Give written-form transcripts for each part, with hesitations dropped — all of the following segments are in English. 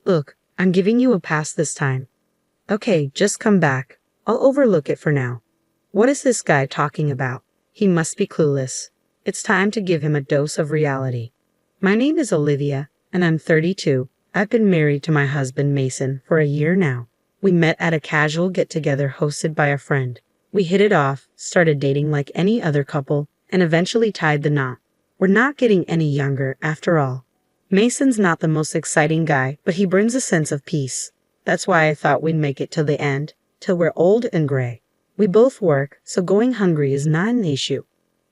Look, I'm giving you a pass this time. Okay, just come back. I'll overlook it for now. What is this guy talking about? He must be clueless. It's time to give him a dose of reality. My name is Olivia, and I'm 32. I've been married to my husband Mason for a year now. We met at a casual get-together hosted by a friend. We hit it off, started dating like any other couple, and eventually tied the knot. We're not getting any younger, after all. Mason's not the most exciting guy, but he brings a sense of peace. That's why I thought we'd make it till the end, till we're old and gray. We both work, so going hungry is not an issue.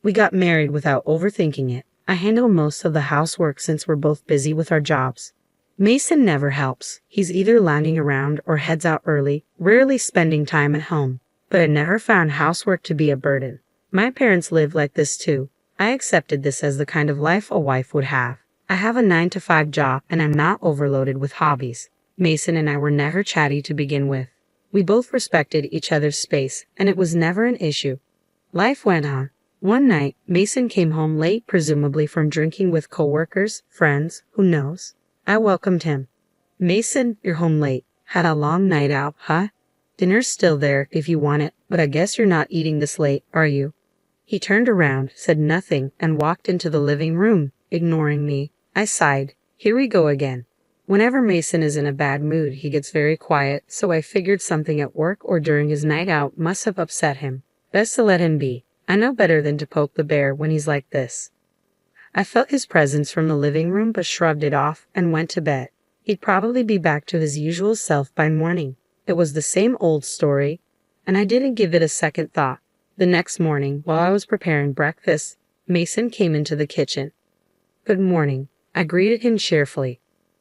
We got married without overthinking it. I handle most of the housework since we're both busy with our jobs. Mason never helps. He's either lounging around or heads out early, rarely spending time at home. But I never found housework to be a burden. My parents lived like this too. I accepted this as the kind of life a wife would have. I have a 9-to-5 job and I'm not overloaded with hobbies. Mason and I were never chatty to begin with. We both respected each other's space and it was never an issue. Life went on. One night, Mason came home late, presumably from drinking with coworkers, friends, who knows. I welcomed him. Mason, you're home late. Had a long night out, huh? Dinner's still there if you want it, but I guess you're not eating this late, are you? He turned around, said nothing, and walked into the living room, ignoring me. I sighed. Here we go again. Whenever Mason is in a bad mood, he gets very quiet, so I figured something at work or during his night out must have upset him. Best to let him be. I know better than to poke the bear when he's like this. I felt his presence from the living room but shrugged it off and went to bed. He'd probably be back to his usual self by morning. It was the same old story, and I didn't give it a second thought. The next morning, while I was preparing breakfast, Mason came into the kitchen. Good morning. I greeted him cheerfully.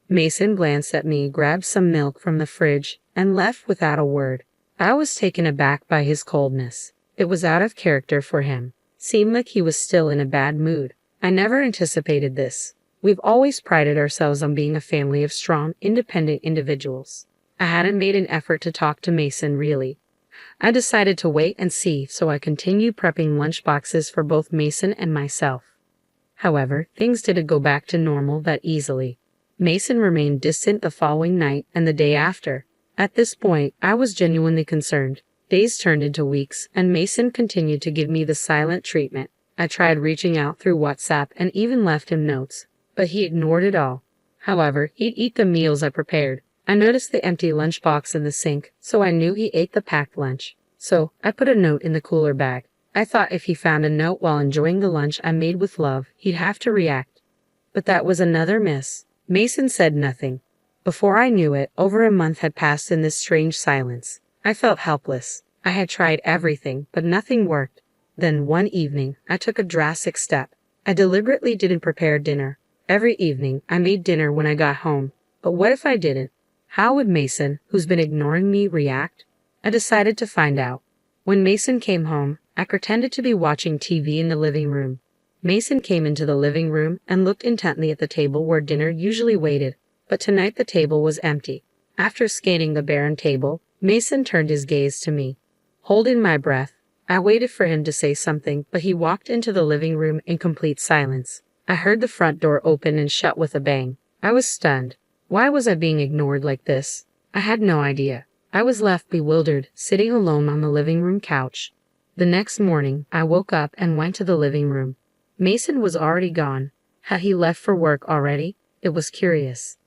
Mason glanced at me, grabbed some milk from the fridge, and left without a word. I was taken aback by his coldness. It was out of character for him. Seemed like he was still in a bad mood. I never anticipated this. We've always prided ourselves on being a family of strong, independent individuals. I hadn't made an effort to talk to Mason, really. I decided to wait and see, so I continued prepping lunch boxes for both Mason and myself. However, things didn't go back to normal that easily. Mason remained distant the following night and the day after. At this point, I was genuinely concerned. Days turned into weeks, and Mason continued to give me the silent treatment. I tried reaching out through WhatsApp and even left him notes, but he ignored it all. However, he'd eat the meals I prepared. I noticed the empty lunchbox in the sink, so I knew he ate the packed lunch. So, I put a note in the cooler bag. I thought if he found a note while enjoying the lunch I made with love, he'd have to react. But that was another miss. Mason said nothing. Before I knew it, over a month had passed in this strange silence. I felt helpless. I had tried everything, but nothing worked. Then one evening, I took a drastic step. I deliberately didn't prepare dinner. Every evening, I made dinner when I got home. But what if I didn't? How would Mason, who's been ignoring me, react? I decided to find out. When Mason came home, I pretended to be watching TV in the living room. Mason came into the living room and looked intently at the table where dinner usually waited, but tonight the table was empty. After scanning the barren table, Mason turned his gaze to me. Holding my breath, I waited for him to say something, but he walked into the living room in complete silence. I heard the front door open and shut with a bang. I was stunned. Why was I being ignored like this? I had no idea. I was left bewildered, sitting alone on the living room couch. The next morning, I woke up and went to the living room. Mason was already gone. Had he left for work already? It was curious.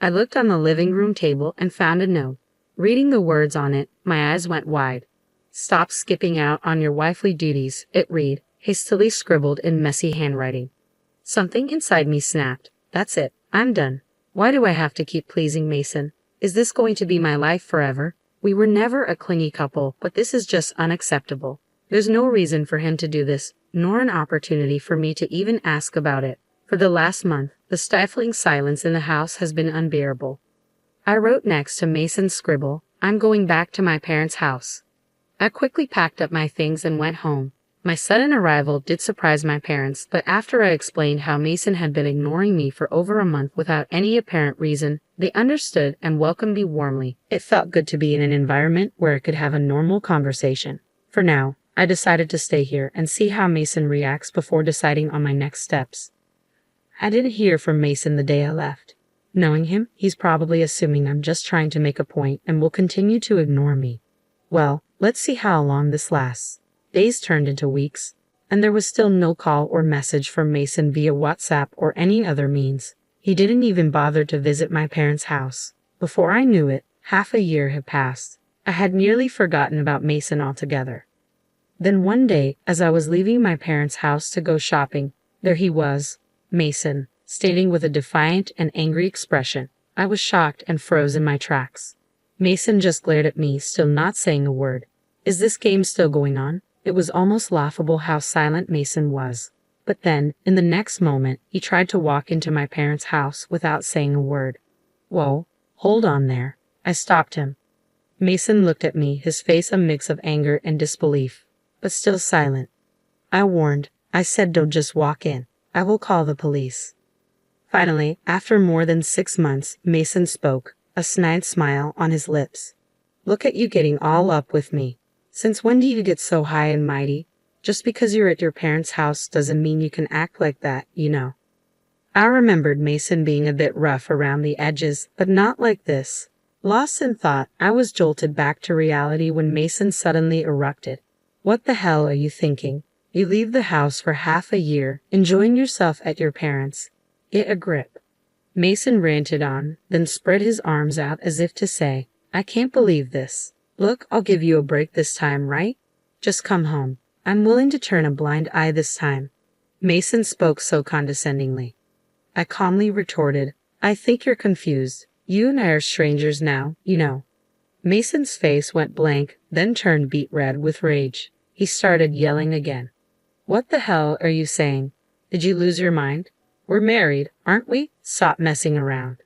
I looked on the living room table and found a note. Reading the words on it, my eyes went wide. Stop skipping out on your wifely duties, it read, hastily scribbled in messy handwriting. Something inside me snapped. That's it. I'm done. Why do I have to keep pleasing Mason? Is this going to be my life forever? We were never a clingy couple, but this is just unacceptable. There's no reason for him to do this, nor an opportunity for me to even ask about it. For the last month, the stifling silence in the house has been unbearable. I wrote next to Mason's scribble, I'm going back to my parents' house. I quickly packed up my things and went home. My sudden arrival did surprise my parents, but after I explained how Mason had been ignoring me for over a month without any apparent reason, they understood and welcomed me warmly. It felt good to be in an environment where I could have a normal conversation. For now, I decided to stay here and see how Mason reacts before deciding on my next steps. I didn't hear from Mason the day I left. Knowing him, he's probably assuming I'm just trying to make a point and will continue to ignore me. Well, let's see how long this lasts. Days turned into weeks, and there was still no call or message from Mason via WhatsApp or any other means. He didn't even bother to visit my parents' house. Before I knew it, half a year had passed. I had nearly forgotten about Mason altogether. Then one day, as I was leaving my parents' house to go shopping, there he was, Mason, staring with a defiant and angry expression. I was shocked and froze in my tracks. Mason just glared at me, still not saying a word. Is this game still going on? It was almost laughable how silent Mason was. But then, in the next moment, he tried to walk into my parents' house without saying a word. Whoa, hold on there. I stopped him. Mason looked at me, his face a mix of anger and disbelief, but still silent. I warned. I said don't just walk in. I will call the police. Finally, after more than 6 months, Mason spoke, a snide smile on his lips. Look at you getting all up with me. Since when do you get so high and mighty? Just because you're at your parents' house doesn't mean you can act like that, you know. I remembered Mason being a bit rough around the edges, but not like this. Lost in thought, I was jolted back to reality when Mason suddenly erupted. What the hell are you thinking? You leave the house for half a year, enjoying yourself at your parents'. Get a grip. Mason ranted on, then spread his arms out as if to say, I can't believe this. Look, I'll give you a break this time, right? Just come home. I'm willing to turn a blind eye this time. Mason spoke so condescendingly. I calmly retorted, I think you're confused. You and I are strangers now, you know. Mason's face went blank, then turned beet red with rage. He started yelling again. What the hell are you saying? Did you lose your mind? We're married, aren't we? Stop messing around.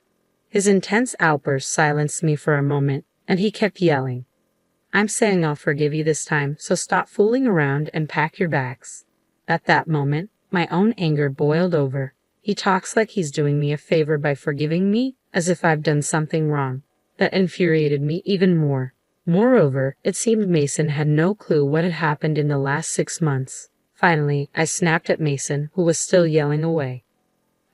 His intense outburst silenced me for a moment, and he kept yelling. I'm saying I'll forgive you this time, so stop fooling around and pack your bags. At that moment, my own anger boiled over. He talks like he's doing me a favor by forgiving me, as if I've done something wrong. That infuriated me even more. Moreover, it seemed Mason had no clue what had happened in the last 6 months. Finally, I snapped at Mason, who was still yelling away.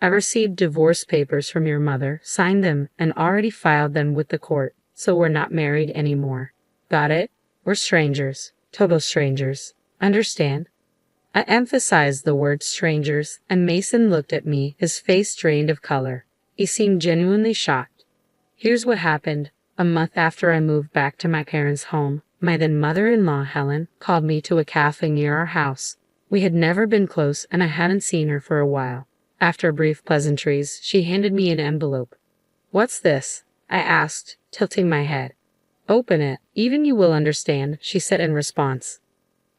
I received divorce papers from your mother, signed them, and already filed them with the court, so we're not married anymore. Got it? We're strangers. Total strangers. Understand? I emphasized the word strangers, and Mason looked at me, his face drained of color. He seemed genuinely shocked. Here's what happened. A month after I moved back to my parents' home, my then mother-in-law, Helen, called me to a cafe near our house. We had never been close, and I hadn't seen her for a while. After brief pleasantries, she handed me an envelope. What's this? I asked, tilting my head. Open it. Even you will understand, she said in response.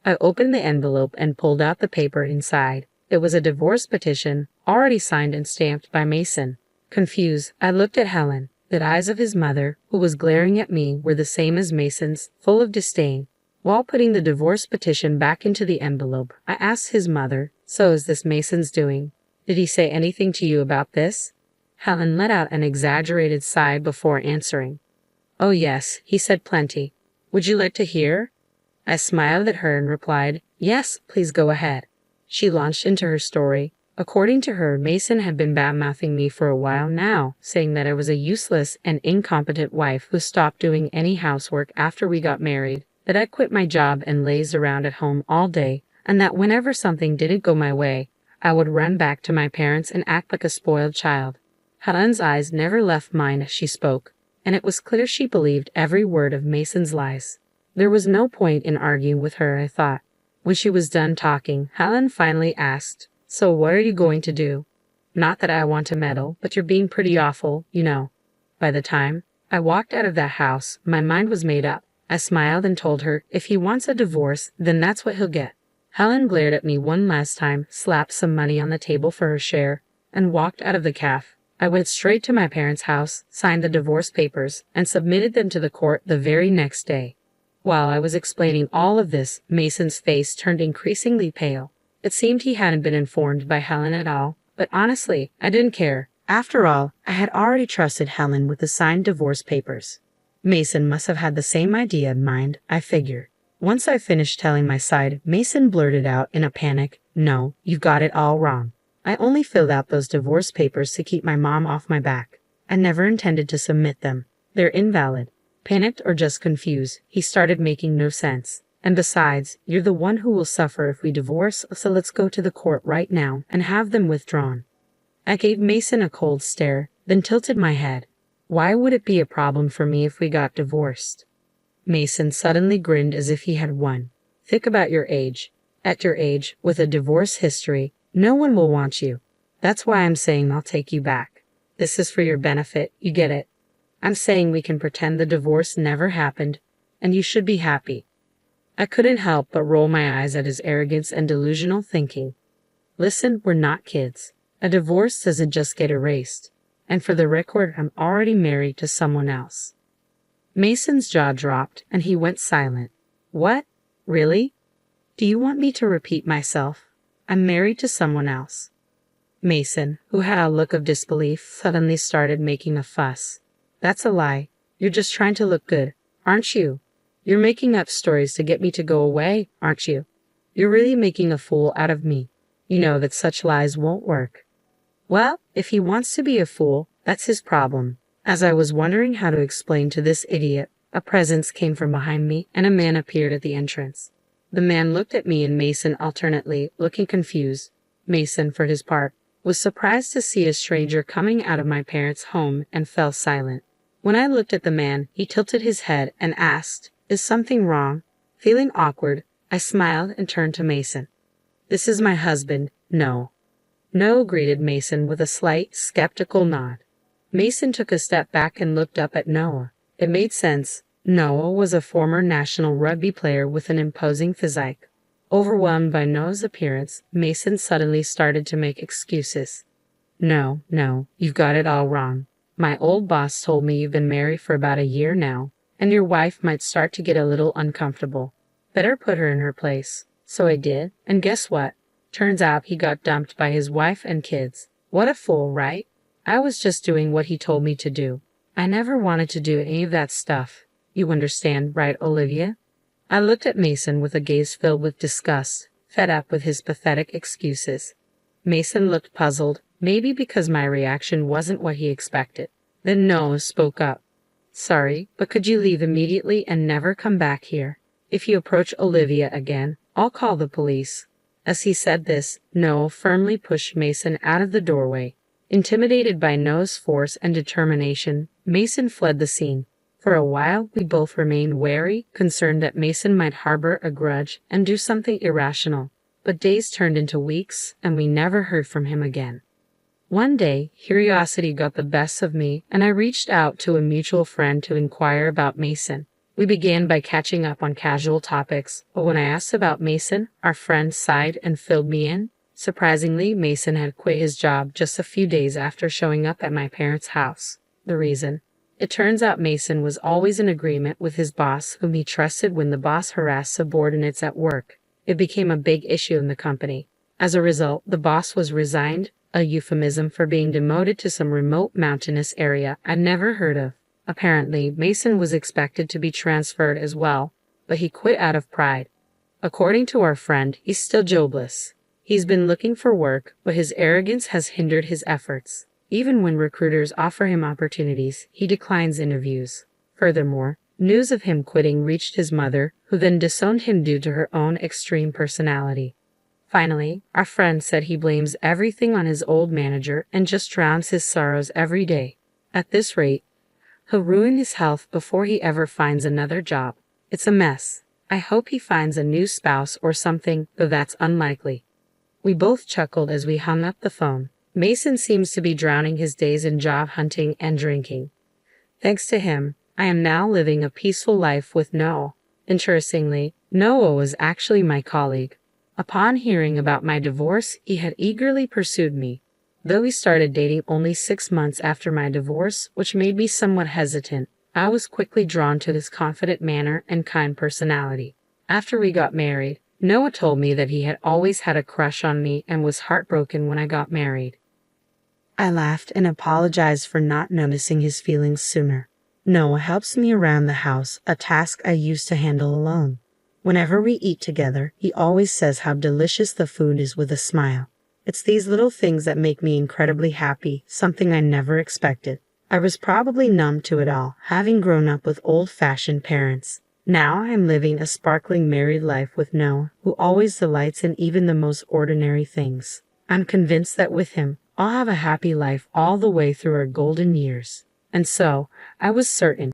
I opened the envelope and pulled out the paper inside. It was a divorce petition, already signed and stamped by Mason. Confused, I looked at Helen. The eyes of his mother, who was glaring at me, were the same as Mason's, full of disdain. While putting the divorce petition back into the envelope, I asked his mother, So is this Mason's doing? Did he say anything to you about this? Helen let out an exaggerated sigh before answering. Oh yes, he said plenty. Would you like to hear? I smiled at her and replied, Yes, please go ahead. She launched into her story. According to her, Mason had been bad-mouthing me for a while now, saying that I was a useless and incompetent wife who stopped doing any housework after we got married, that I quit my job and lazed around at home all day, and that whenever something didn't go my way, I would run back to my parents and act like a spoiled child. Helen's eyes never left mine as she spoke, and it was clear she believed every word of Mason's lies. There was no point in arguing with her, I thought. When she was done talking, Helen finally asked, So what are you going to do? Not that I want to meddle, but you're being pretty awful, you know. By the time I walked out of that house, my mind was made up. I smiled and told her, if he wants a divorce, then that's what he'll get. Helen glared at me one last time, slapped some money on the table for her share, and walked out of the cafe. I went straight to my parents' house, signed the divorce papers, and submitted them to the court the very next day. While I was explaining all of this, Mason's face turned increasingly pale. It seemed he hadn't been informed by Helen at all, but honestly, I didn't care. After all, I had already trusted Helen with the signed divorce papers. Mason must have had the same idea in mind, I figured. Once I finished telling my side, Mason blurted out in a panic, No, you've got it all wrong. I only filled out those divorce papers to keep my mom off my back. I never intended to submit them. They're invalid. Panicked or just confused, he started making no sense. And besides, you're the one who will suffer if we divorce, so let's go to the court right now and have them withdrawn. I gave Mason a cold stare, then tilted my head. Why would it be a problem for me if we got divorced? Mason suddenly grinned as if he had won. Think about your age. At your age, with a divorce history, no one will want you. That's why I'm saying I'll take you back. This is for your benefit, you get it? I'm saying we can pretend the divorce never happened, and you should be happy. I couldn't help but roll my eyes at his arrogance and delusional thinking. Listen, we're not kids. A divorce doesn't just get erased. And for the record, I'm already married to someone else. Mason's jaw dropped, and he went silent. What? Really? Do you want me to repeat myself? I'm married to someone else. Mason, who had a look of disbelief, suddenly started making a fuss. That's a lie. You're just trying to look good, aren't you? You're making up stories to get me to go away, aren't you? You're really making a fool out of me. You know that such lies won't work. Well, if he wants to be a fool, that's his problem. As I was wondering how to explain to this idiot, a presence came from behind me and a man appeared at the entrance. The man looked at me and Mason alternately, looking confused. Mason, for his part, was surprised to see a stranger coming out of my parents' home and fell silent. When I looked at the man, he tilted his head and asked, "Is something wrong?" Feeling awkward, I smiled and turned to Mason. "This is my husband, Noah." "No," greeted Mason with a slight, skeptical nod. Mason took a step back and looked up at Noah. It made sense. Noah was a former national rugby player with an imposing physique. Overwhelmed by Noah's appearance, Mason suddenly started to make excuses. No, you've got it all wrong. My old boss told me you've been married for about a year now, and your wife might start to get a little uncomfortable. Better put her in her place." So I did, and guess what? Turns out he got dumped by his wife and kids. What a fool, right? I was just doing what he told me to do. I never wanted to do any of that stuff. You understand, right, Olivia? I looked at Mason with a gaze filled with disgust, fed up with his pathetic excuses. Mason looked puzzled, maybe because my reaction wasn't what he expected. Then Noah spoke up. "Sorry, but could you leave immediately and never come back here? If you approach Olivia again, I'll call the police." As he said this, Noah firmly pushed Mason out of the doorway. Intimidated by Noah's force and determination, Mason fled the scene. For a while, we both remained wary, concerned that Mason might harbor a grudge and do something irrational. But days turned into weeks, and we never heard from him again. One day, curiosity got the best of me, and I reached out to a mutual friend to inquire about Mason. We began by catching up on casual topics, but when I asked about Mason, our friend sighed and filled me in. Surprisingly, Mason had quit his job just a few days after showing up at my parents' house. The reason? It turns out Mason was always in agreement with his boss, whom he trusted when the boss harassed subordinates at work. It became a big issue in the company. As a result, the boss was resigned, a euphemism for being demoted to some remote mountainous area I'd never heard of. Apparently, Mason was expected to be transferred as well, but he quit out of pride. According to our friend, he's still jobless. He's been looking for work, but his arrogance has hindered his efforts. Even when recruiters offer him opportunities, he declines interviews. Furthermore, news of him quitting reached his mother, who then disowned him due to her own extreme personality. Finally, our friend said he blames everything on his old manager and just drowns his sorrows every day. At this rate, he'll ruin his health before he ever finds another job. It's a mess. I hope he finds a new spouse or something, though that's unlikely. We both chuckled as we hung up the phone. Mason seems to be drowning his days in job hunting and drinking. Thanks to him, I am now living a peaceful life with Noah. Interestingly, Noah was actually my colleague. Upon hearing about my divorce, he had eagerly pursued me. Though we started dating only 6 months after my divorce, which made me somewhat hesitant, I was quickly drawn to his confident manner and kind personality. After we got married, Noah told me that he had always had a crush on me and was heartbroken when I got married. I laughed and apologized for not noticing his feelings sooner. Noah helps me around the house, a task I used to handle alone. Whenever we eat together, he always says how delicious the food is with a smile. It's these little things that make me incredibly happy, something I never expected. I was probably numb to it all, having grown up with old-fashioned parents. Now I am living a sparkling married life with Noah, who always delights in even the most ordinary things. I'm convinced that with him, I'll have a happy life all the way through our golden years. And so, I was certain